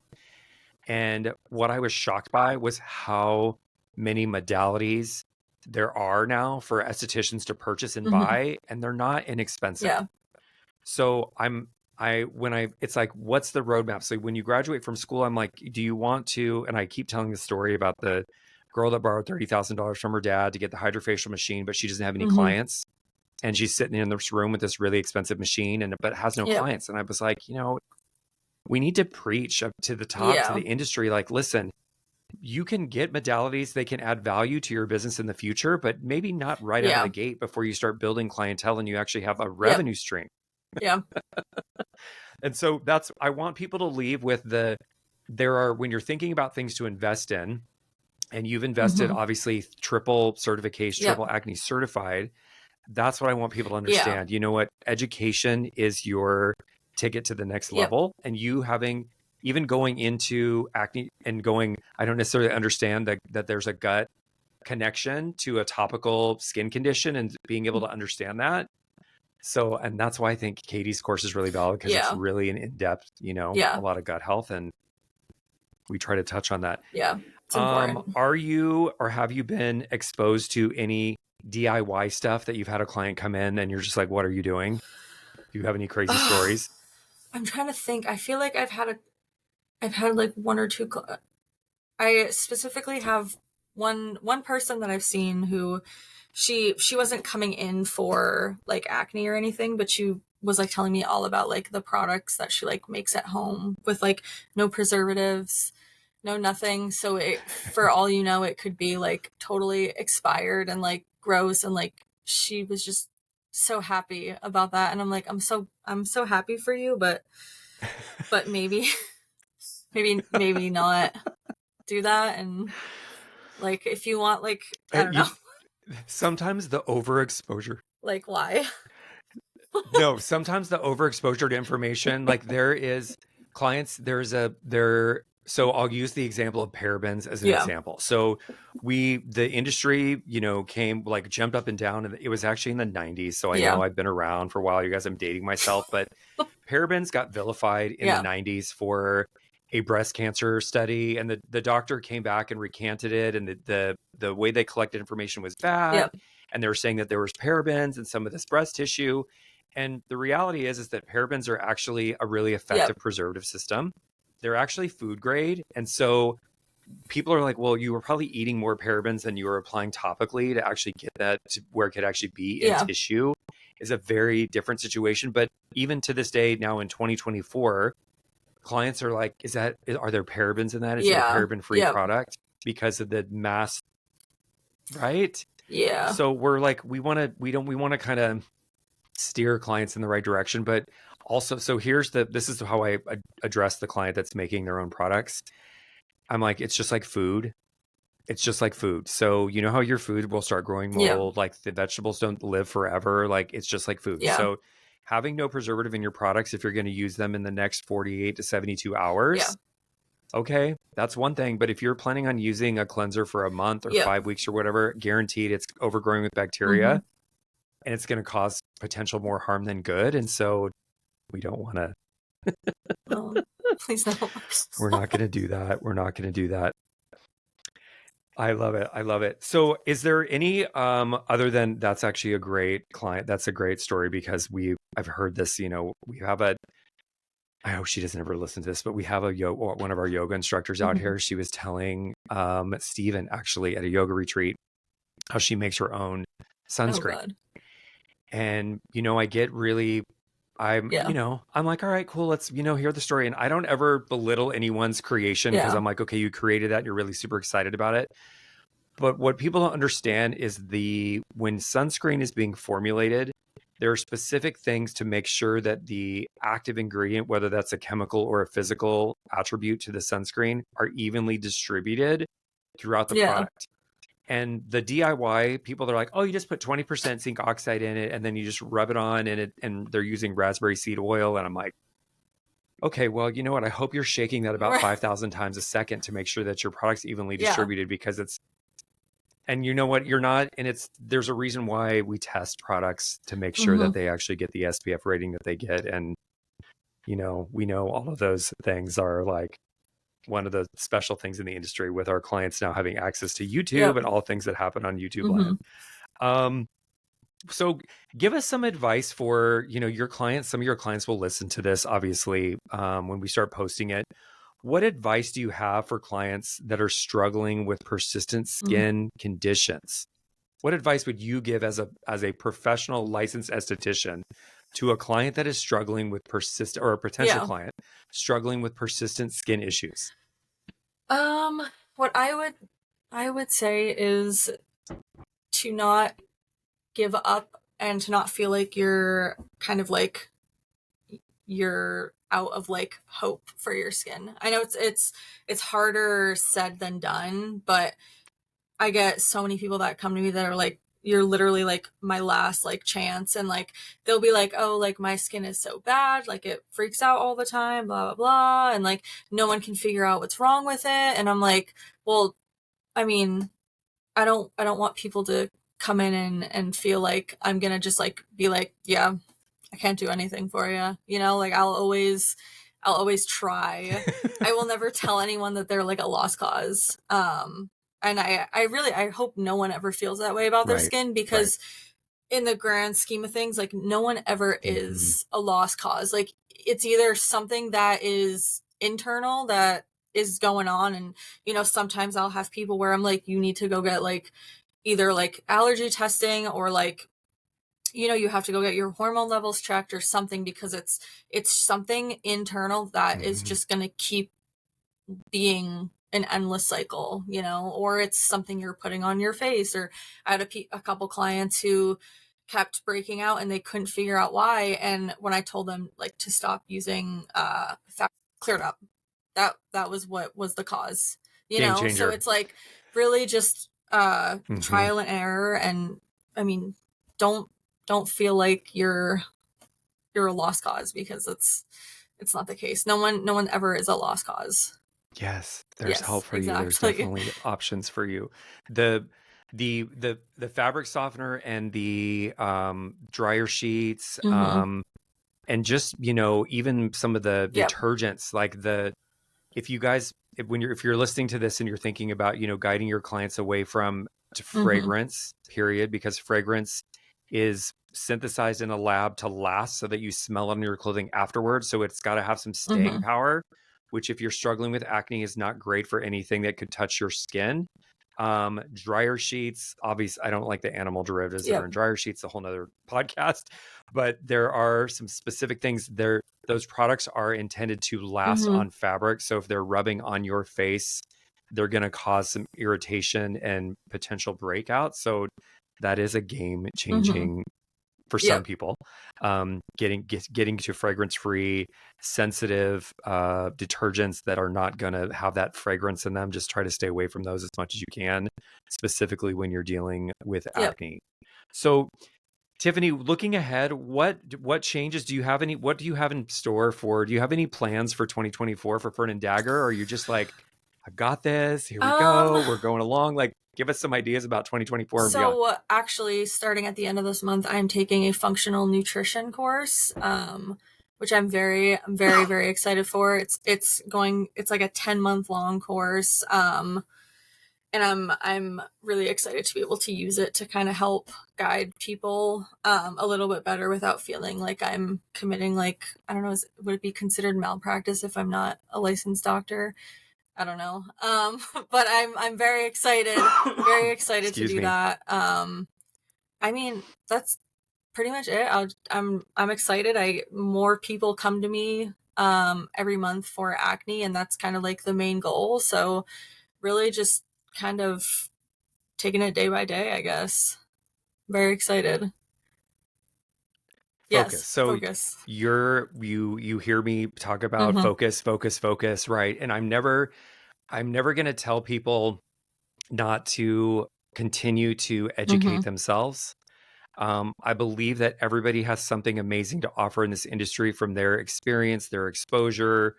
Speaker 1: And what I was shocked by was how many modalities there are now for estheticians to purchase and
Speaker 2: Mm-hmm.
Speaker 1: buy, and they're not inexpensive.
Speaker 2: Yeah.
Speaker 1: So it's like, what's the roadmap? So when you graduate from school, I'm like, do you want to, and I keep telling the story about the girl that borrowed $30,000 from her dad to get the hydrofacial machine, but she doesn't have any
Speaker 2: Mm-hmm.
Speaker 1: clients. And she's sitting in this room with this really expensive machine but has no
Speaker 2: Yep.
Speaker 1: clients. And I was like, we need to preach up to the top, to
Speaker 2: Yeah.
Speaker 1: the industry. Like, listen, you can get modalities, they can add value to your business in the future, but maybe not right out of the
Speaker 2: Yeah.
Speaker 1: gate before you start building clientele and you actually have a
Speaker 2: Yep.
Speaker 1: revenue stream.
Speaker 2: Yeah.
Speaker 1: And so I want people to leave with when you're thinking about things to invest in, and you've invested
Speaker 2: Mm-hmm.
Speaker 1: obviously triple certification,
Speaker 2: Yep.
Speaker 1: triple acne certified. That's what I want people to
Speaker 2: Yeah.
Speaker 1: understand. You know what? Education is your ticket to the next
Speaker 2: Yep.
Speaker 1: level. And you having, even going into acne and I don't necessarily understand that there's a gut connection to a topical skin condition and being able to understand that. So, and that's why I think Katie's course is really valid, because it's
Speaker 2: Yeah.
Speaker 1: really an in-depth, a
Speaker 2: Yeah.
Speaker 1: lot of gut health. And we try to touch on that.
Speaker 2: Yeah. It's important.
Speaker 1: Are you, or have you been exposed to any DIY stuff that you've had a client come in and you're just like, what are you doing? Do you have any crazy stories?
Speaker 2: I'm trying to think. I feel like I've had like one or two. I specifically have one person that I've seen who she wasn't coming in for like acne or anything, but she was like telling me all about like the products that she like makes at home with like no preservatives, no nothing. So it, for all you know, it could be like totally expired and like gross, and like she was just so happy about that, and I'm like, I'm so happy for you, but maybe maybe not do that. And like if you want, like I don't
Speaker 1: You
Speaker 2: know.
Speaker 1: sometimes the overexposure.
Speaker 2: Like why?
Speaker 1: No, sometimes the overexposure to information, like there is clients, So I'll use the example of parabens as an
Speaker 2: Yeah.
Speaker 1: example. So the industry, came like jumped up and down, and it was actually in the 90s. So I know
Speaker 2: Yeah.
Speaker 1: I've been around for a while. You guys, I'm dating myself, but parabens got vilified in the
Speaker 2: Yeah.
Speaker 1: 90s for a breast cancer study, and the doctor came back and recanted it, and the way they collected information was bad,
Speaker 2: Yep.
Speaker 1: and they were saying that there was parabens in some of this breast tissue. And the reality is that parabens are actually a really effective
Speaker 2: Yep.
Speaker 1: preservative system. They're actually food grade. And so people are like, well, you were probably eating more parabens than you were applying topically to actually get that to where it could actually be in
Speaker 2: Yeah.
Speaker 1: tissue is a very different situation. But even to this day, now in 2024, clients are like, are there parabens in that? Is it a
Speaker 2: Yeah.
Speaker 1: paraben free
Speaker 2: Yep.
Speaker 1: product because of the mass, right?
Speaker 2: Yeah.
Speaker 1: So we're like, we want to kind of steer clients in the right direction, but also, so this is how I address the client that's making their own products. I'm like, it's just like food. It's just like food. So you know how your food will start growing
Speaker 2: Yep.
Speaker 1: mold, like the vegetables don't live forever. Like it's just like food.
Speaker 2: Yeah.
Speaker 1: So having no preservative in your products, if you're going to use them in the next 48 to 72
Speaker 2: Yeah.
Speaker 1: hours, okay, that's one thing. But if you're planning on using a cleanser for a month or
Speaker 2: Yep.
Speaker 1: 5 weeks or whatever, guaranteed it's overgrowing with bacteria, and it's going to cause potential more harm than good. And so we don't want to,
Speaker 2: Oh, please no.
Speaker 1: we're not going to do that. We're not going to do that. I love it. I love it. So is there any other than that's actually a great client? That's a great story because I've heard this, we have I hope she doesn't ever listen to this, but we have one of our yoga instructors out here. She was telling Steven actually at a yoga retreat how she makes her own
Speaker 2: Oh
Speaker 1: sunscreen.
Speaker 2: God.
Speaker 1: And I get really I'm
Speaker 2: Yeah.
Speaker 1: I'm like, all right, cool, let's hear the story. And I don't ever belittle anyone's creation because
Speaker 2: Yeah.
Speaker 1: I'm like, okay, you created that, you're really super excited about it. But what people don't understand is when sunscreen is being formulated, there are specific things to make sure that the active ingredient, whether that's a chemical or a physical attribute to the sunscreen, are evenly distributed throughout the
Speaker 2: Yeah.
Speaker 1: product. And the DIY people, they're like, oh, you just put 20% zinc oxide in it and then you just rub it on, and they're using raspberry seed oil. And I'm like, okay, well, you know what? I hope you're shaking that about 5,000 times a second to make sure that your product's evenly
Speaker 2: Yeah.
Speaker 1: distributed, because and you know what? You're not, and there's a reason why we test products to make sure that they actually get the SPF rating that they get. And, we know all of those things are like one of the special things in the industry with our clients now having access to YouTube
Speaker 2: Yep.
Speaker 1: and all things that happen on YouTube land. So give us some advice for, your clients. Some of your clients will listen to this, obviously, when we start posting it. What advice do you have for clients that are struggling with persistent skin conditions? What advice would you give as a professional licensed esthetician to a client that is struggling with or a potential client struggling with persistent skin issues?
Speaker 2: What I would say is to not give up and to not feel like you're kind of like you're out of like hope for your skin. I know it's harder said than done, but I get so many people that come to me that are like, you're literally like my last like chance, and like they'll be like, oh, like my skin is so bad, like it freaks out all the time, blah blah blah, and like no one can figure out what's wrong with it. And I'm like, well, I mean, I don't want people to come in and feel like I'm gonna just like be like, yeah, I can't do anything for you. Like I'll always try. I will never tell anyone that they're like a lost cause. And I hope no one ever feels that way about their skin, because in the grand scheme of things, like no one ever is a lost cause. Like it's either something that is internal that is going on, and sometimes I'll have people where I'm like, you need to go get like either like allergy testing, or like you have to go get your hormone levels checked or something, because it's something internal that is just going to keep being an endless cycle, or it's something you're putting on your face. Or I had a couple clients who kept breaking out and they couldn't figure out why, and when I told them like to stop using fat, cleared up. That was what was the cause,
Speaker 1: Game
Speaker 2: so
Speaker 1: changer.
Speaker 2: it's like really just trial and error. And I mean, don't feel like you're a lost cause, because it's not the case. No one ever is a lost cause.
Speaker 1: Yes, there's help
Speaker 2: Yes,
Speaker 1: for you. There's
Speaker 2: exactly.
Speaker 1: definitely options for you. The the fabric softener and the dryer sheets,
Speaker 2: Mm-hmm.
Speaker 1: and just, you know, even some of the
Speaker 2: Yep.
Speaker 1: detergents, like the if you guys if you're listening to this and you're thinking about, you know, guiding your clients away from to
Speaker 2: Mm-hmm.
Speaker 1: fragrance, period, because fragrance is synthesized in a lab to last so that you smell it on your clothing afterwards. So it's got to have some staying
Speaker 2: Mm-hmm.
Speaker 1: power, which if you're struggling with acne is not great for anything that could touch your skin. Dryer sheets, obviously, I don't like the animal derivatives that are
Speaker 2: Yep.
Speaker 1: in dryer sheets, a whole nother podcast, but there are some specific things there. Those products are intended to last
Speaker 2: Mm-hmm.
Speaker 1: on fabric. So if they're rubbing on your face, they're going to cause some irritation and potential breakout. So that is a game
Speaker 2: Mm-hmm.
Speaker 1: changing for some
Speaker 2: Yep.
Speaker 1: people. Getting to fragrance free, sensitive detergents that are not going to have that fragrance in them. Just try to stay away from those as much as you can, specifically when you're dealing with
Speaker 2: Yep.
Speaker 1: acne. So, Tiffany, looking ahead, what changes do you have any? What do you have in store for? Do you have any plans for 2024 for Fernand Dagger? Or are you just like, I've got this. Here we
Speaker 2: Um,
Speaker 1: go. We're going along. Like, give us some ideas about 2024 and beyond.
Speaker 2: so actually starting at the end of this month, I'm taking a functional nutrition course, which I'm very, very excited for. It's like a 10-month long course. And I'm really excited to be able to use it to kind of help guide people a little bit better without feeling like I'm committing, like, I don't know, would it be considered malpractice if I'm not a licensed doctor? I don't know. But I'm very excited to
Speaker 1: Excuse
Speaker 2: do
Speaker 1: me.
Speaker 2: that. I mean, that's pretty much it. I'm excited. I More people come to me every month for acne, and that's kind of like the main goal. So really just kind of taking it day by day, I guess. Very excited.
Speaker 1: Focus.
Speaker 2: Yes,
Speaker 1: So
Speaker 2: focus.
Speaker 1: you hear me talk about
Speaker 2: Mm-hmm.
Speaker 1: focus, focus, focus, right? And I'm never going to tell people not to continue to
Speaker 2: Mm-hmm.
Speaker 1: educate themselves. I believe that everybody has something amazing to offer in this industry from their experience, their exposure.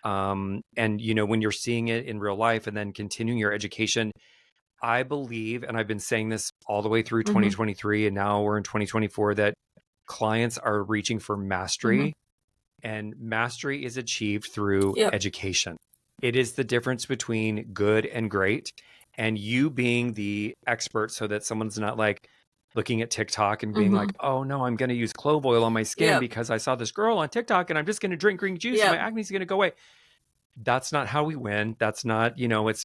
Speaker 1: And, you know, when you're seeing it in real life and then continuing your education, I believe, and I've been saying this all the way through
Speaker 2: Mm-hmm.
Speaker 1: 2023, and now we're in 2024, that clients are reaching for
Speaker 2: Mm-hmm.
Speaker 1: mastery, and mastery is achieved through
Speaker 2: Yep.
Speaker 1: education. It is the difference between good and great, and you being the expert so that someone's not like looking at TikTok and being
Speaker 2: Mm-hmm.
Speaker 1: like, oh no, I'm going to use clove oil on my skin
Speaker 2: Yep.
Speaker 1: because I saw this girl on TikTok and I'm just going to drink green juice and my
Speaker 2: Yep.
Speaker 1: acne is going to go away. That's not how we win. That's not, you know, it's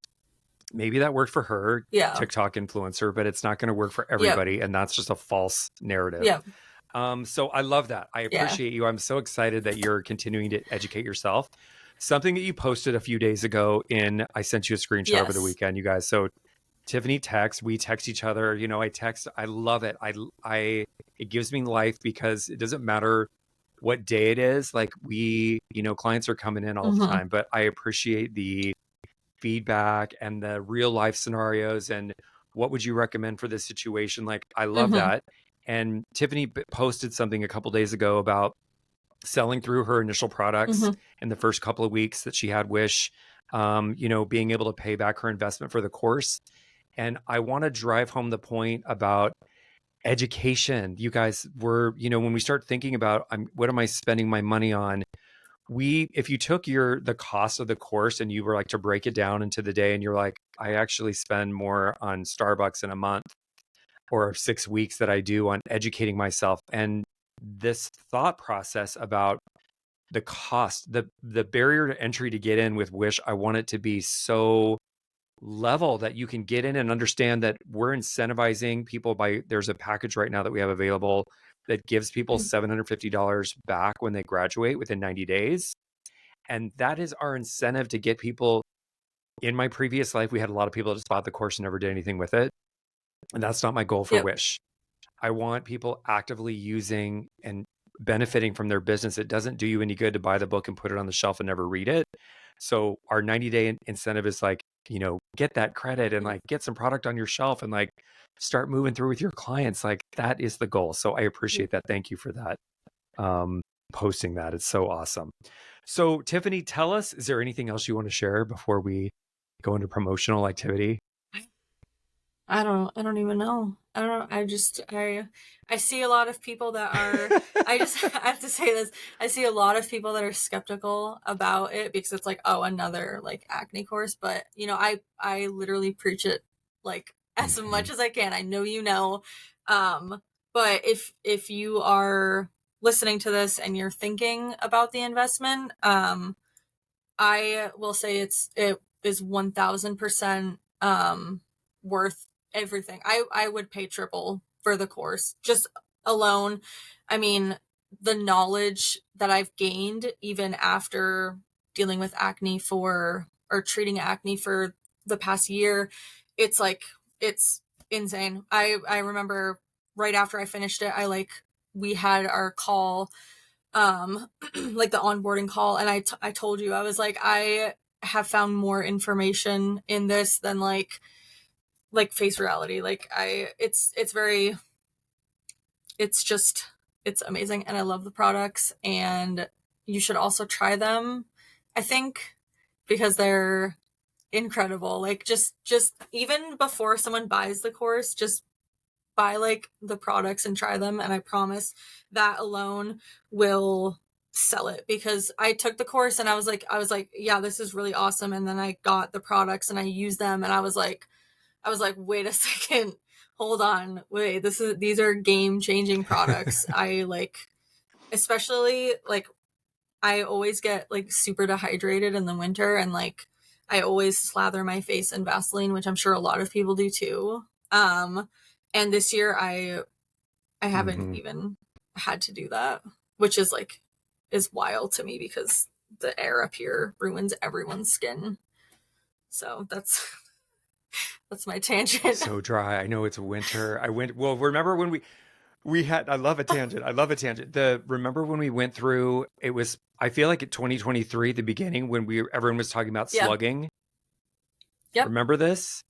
Speaker 1: maybe that worked for her,
Speaker 2: Yeah.
Speaker 1: TikTok influencer, but it's not going to work for
Speaker 2: Yep.
Speaker 1: everybody. And that's just a false narrative.
Speaker 2: Yep.
Speaker 1: So I love that. I
Speaker 2: Yeah.
Speaker 1: appreciate you. I'm so excited that you're continuing to educate yourself. Something that you posted a few days ago I sent you a screenshot over the
Speaker 2: Yes.
Speaker 1: weekend, you guys. So Tiffany texts, we text each other. You know, I love it. It gives me life because it doesn't matter what day it is. Like you know, clients are coming in all the
Speaker 2: Mm-hmm.
Speaker 1: time, but I appreciate the feedback and the real life scenarios and what would you recommend for this situation. Like I love
Speaker 2: Mm-hmm.
Speaker 1: that. And Tiffany posted something a couple days ago about selling through her initial products
Speaker 2: Mm-hmm.
Speaker 1: in the first couple of weeks that she had Wish, you know, being able to pay back her investment for the course. And I want to drive home the point about education. You guys were, you know, when we start thinking about what am I spending my money on, if you took the cost of the course and you were like to break it down into the day and you're like, I actually spend more on Starbucks in a month or 6 weeks that I do on educating myself. And this thought process about the cost, the barrier to entry to get in with Wish, I want it to be so level that you can get in and understand that we're incentivizing people there's a package right now that we have available that gives people $750 back when they graduate within 90 days. And that is our incentive to get people. In my previous life, we had a lot of people that just bought the course and never did anything with it. And that's not my goal for
Speaker 2: Yep.
Speaker 1: Wish. I want people actively using and benefiting from their business. It doesn't do you any good to buy the book and put it on the shelf and never read it. So our 90-day incentive is like, you know, get that credit and like get some product on your shelf and like start moving through with your clients. Like that is the goal. So I appreciate that. Thank you for that. posting that. It's so awesome. So Tiffany, tell us, is there anything else you want to share before we go into promotional activity?
Speaker 2: I don't even know. I don't know. I see a lot of people that are, I have to say this. I see a lot of people that are skeptical about it because it's like, oh, another like acne course. But I literally preach it like as
Speaker 1: Mm-hmm.
Speaker 2: much as I can. I know, but if you are listening to this and you're thinking about the investment, I will say it is 1000% worth everything. I would pay triple for the course just alone. I mean, the knowledge that I've gained even after dealing with acne for or treating acne for the past year, it's like it's insane. I remember right after I finished it, we had our call, like the onboarding call, and I told you, I was like, I have found more information in this than like face reality. Like it's very, it's just, it's amazing, and I love the products, and you should also try them, I think, because they're incredible. Like just even before someone buys the course, just buy like the products and try them, and I promise that alone will sell it. Because I took the course and I was like, yeah, this is really awesome, and then I got the products and I used them, and I was like, wait a second, hold on, wait, these are game changing products. I like, especially like, I always get like super dehydrated in the winter, and like I always slather my face in Vaseline, which I'm sure a lot of people do too. And this year I haven't
Speaker 1: Mm-hmm.
Speaker 2: even had to do that, which is wild to me because the air up here ruins everyone's skin. So that's my tangent.
Speaker 1: So dry. I know it's winter. Well, remember when we had, I love a tangent. I love a tangent. Remember when we went through, it was, I feel like at 2023, the beginning when everyone was talking about
Speaker 2: Yeah.
Speaker 1: slugging.
Speaker 2: Yep.
Speaker 1: Remember this?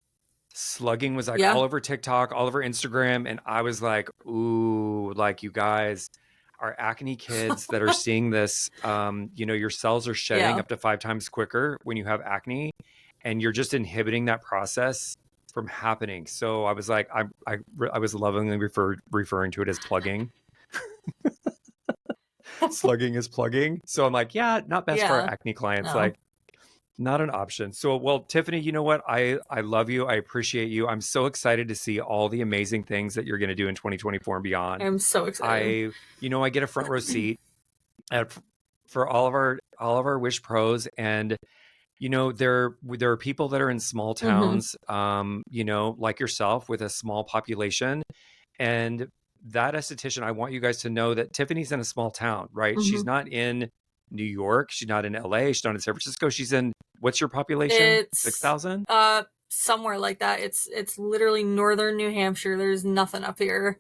Speaker 1: Slugging was like
Speaker 2: Yeah.
Speaker 1: all over TikTok, all over Instagram. And I was like, ooh, like you guys are acne kids that are seeing this. Your cells are shedding
Speaker 2: Yeah.
Speaker 1: up to 5 times quicker when you have acne, and you're just inhibiting that process from happening. So I was like, I was lovingly referring to it as plugging. Slugging is plugging. So I'm like, yeah, not best for our
Speaker 2: Yeah.
Speaker 1: acne clients.
Speaker 2: No.
Speaker 1: Like, not an option. So, well, Tiffany, you know what? I love you. I appreciate you. I'm so excited to see all the amazing things that you're going to do in 2024 and beyond.
Speaker 2: I'm so excited.
Speaker 1: I get a front row seat at, for all of our Wish Pros, and there are people that are in small
Speaker 2: Mm-hmm.
Speaker 1: towns, like yourself with a small population, and that esthetician. I want you guys to know that Tiffany's in a small town, right?
Speaker 2: Mm-hmm.
Speaker 1: She's not in New York. She's not in LA. She's not in San Francisco. She's in, what's your population?
Speaker 2: It's
Speaker 1: 6,000?
Speaker 2: somewhere like that. It's literally northern New Hampshire. There's nothing up here.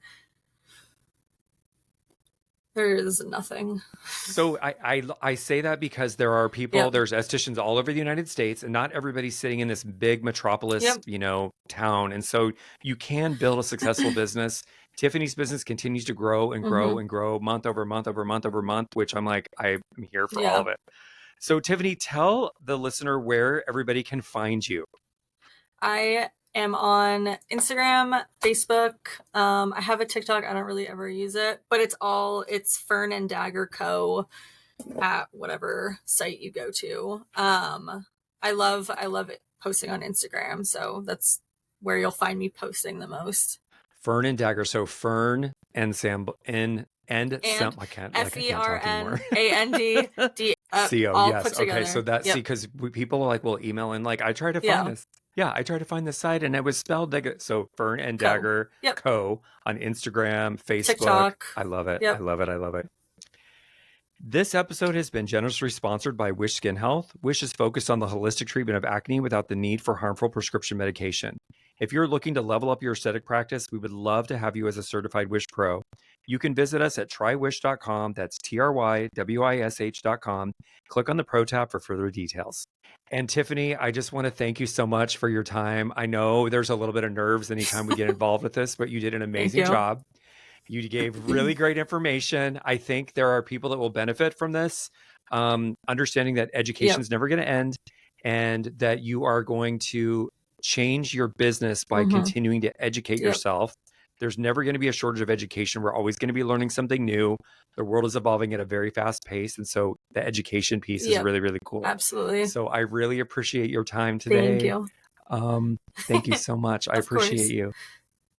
Speaker 2: There is nothing.
Speaker 1: So I say that because there are people,
Speaker 2: Yep.
Speaker 1: there's estheticians all over the United States, and not everybody's sitting in this big metropolis,
Speaker 2: Yep.
Speaker 1: town. And so you can build a successful business. Tiffany's business continues to grow and grow
Speaker 2: Mm-hmm.
Speaker 1: and grow month over month over month over month, which I'm like, I'm here for all
Speaker 2: Yeah.
Speaker 1: of it. So Tiffany, tell the listener where everybody can find you.
Speaker 2: I am on Instagram, Facebook. I have a TikTok. I don't really ever use it, but it's Fernand Dagger Co. at whatever site you go to. I love it posting on Instagram, so that's where you'll find me posting the most.
Speaker 1: Fernand Dagger. So Fern and Sam and Sam.
Speaker 2: And
Speaker 1: I can't talk anymore.
Speaker 2: FERNAND
Speaker 1: CO,
Speaker 2: all
Speaker 1: yes.
Speaker 2: put
Speaker 1: Okay, so
Speaker 2: together.
Speaker 1: that's, see,
Speaker 2: Yep.
Speaker 1: because people like will email in like, I tried to find
Speaker 2: Yeah.
Speaker 1: this. Yeah, I tried to find this site and it was spelled like, so Fern and
Speaker 2: Co.
Speaker 1: Dagger
Speaker 2: Yep.
Speaker 1: Co. on Instagram, Facebook.
Speaker 2: TikTok.
Speaker 1: I love it. I
Speaker 2: Yep.
Speaker 1: love it. I love it. This episode has been generously sponsored by Wish Skin Health. Wish is focused on the holistic treatment of acne without the need for harmful prescription medication. If you're looking to level up your aesthetic practice, we would love to have you as a certified Wish Pro. You can visit us at trywish.com. That's TRYWISH.com. Click on the Pro tab for further details. And Tiffany, I just want to thank you so much for your time. I know there's a little bit of nerves anytime we get involved with this, but you did an
Speaker 2: Thank
Speaker 1: amazing
Speaker 2: you.
Speaker 1: job. You gave really great information. I think there are people that will benefit from this. Understanding that education
Speaker 2: Yep.
Speaker 1: is never going to end, and that you are going to change your business by continuing to educate
Speaker 2: Yep.
Speaker 1: yourself. There's never going to be a shortage of education. We're always going to be learning something new. The world is evolving at a very fast pace. And so the education piece is
Speaker 2: Yep.
Speaker 1: really, really cool.
Speaker 2: Absolutely.
Speaker 1: So I really appreciate your time today.
Speaker 2: Thank you.
Speaker 1: Thank you so much. I
Speaker 2: Of
Speaker 1: appreciate
Speaker 2: course.
Speaker 1: you.